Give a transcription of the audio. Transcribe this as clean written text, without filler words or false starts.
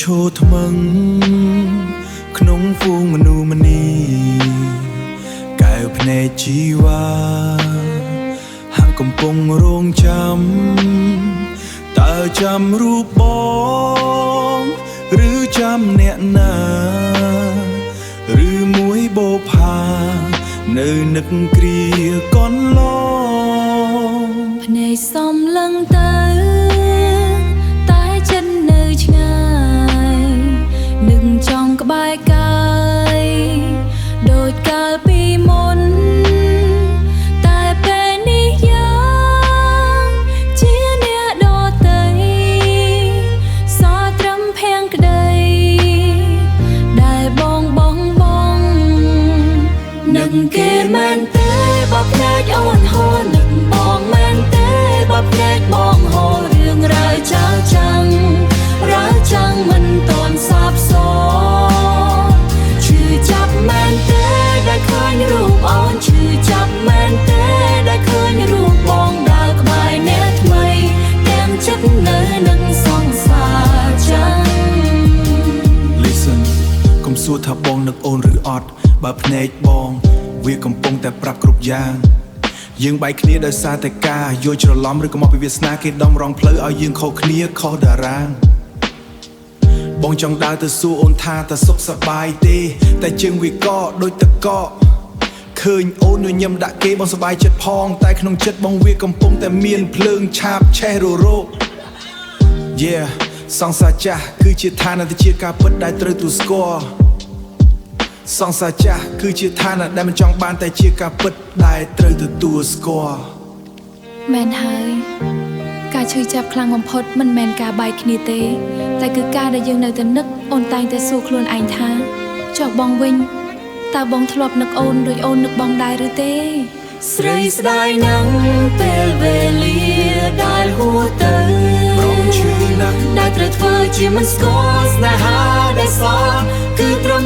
ឈោថ្មឹងក្នុងហ្វូងមនុស្សម្នីកែវភ្នែកជីវ៉ាហាក់កំពុងរងចាំតើចាំរូបបងឬចាំអ្នកណាឬមួយបោផានៅនឹកគ្រាកន្លងភ្នែកសំឡឹងទៅតែចិត្តនៅឆ្ងាយនឹងចង់ក្បែរកាយដូចកាលពីមុនតែពេលនេះយ៉ាងជាអ្នកដទៃសោត្រឹមភាំងក្តីដែលបងនឹងគេមែនទេបើភ្នែកអូនហូរនឹងបងមែនទេបើភ្នែកបងហូររឿងរ៉ាវចោលចាំមិនទាន់សាបសូន្យឈឺចាប់មែនទេដែលឃើញរូបអូនឈឺចាប់មែនទេដែលឃើញរូបបងដើរក្បែរអ្នកថ្មីទាំងចិត្តនៅនឹងសង្សារចាំ Listen កុំសួរថាបងនឹកអូនឬអត់បើភ្នែកបងវាកំពុងតែប្រាប់គ្រប់យ៉ាងយើងបែកគ្នាដោយសារតែការយល់ច្រឡំឬក៏មកពីវាសនាគេដំរងផ្លូវឲ្យយើងខុសគ្នាខុសតារាងបងចង់ដើរទៅសួរអូនថាតើសុខសប្បាយទេតែជើងវាកដូចតកឃើញអូនញញឹមដាក់គេបងសប្បាយចិត្តផងតែក្នុងចិត្តបងវាកំពុងតែមានភ្លើងឆាបឆេះររោគ Yeah សង្សារចាស់គឺជាឋានៈជាការពិតដែលត្រូវទូស្គាល់សង្សារចាស់គឺជាឋានៈដែលមិនចង់បានតែជាការពិតដែលត្រូវទទួលស្គាល់មែនហើយការឈឺចាប់ខ្លាំងបំផុតមិនមែនការបែកគ្នាទេតែគឺការដែលយើងនៅតែនឹកអូនតែងតែសួរខ្លួនឯងថាចុះបងវិញតើបងធ្លាប់នឹកអូនដូចអូននឹកបងដែរឬទេស្រីស្ដាយនឹងពេលវេលាដែលហួសទៅរងឈឺណាស់ដែលត្រូវធ្វើជាមិនស្គាល់ស្នេហាដែលសល់គឺត្រឹម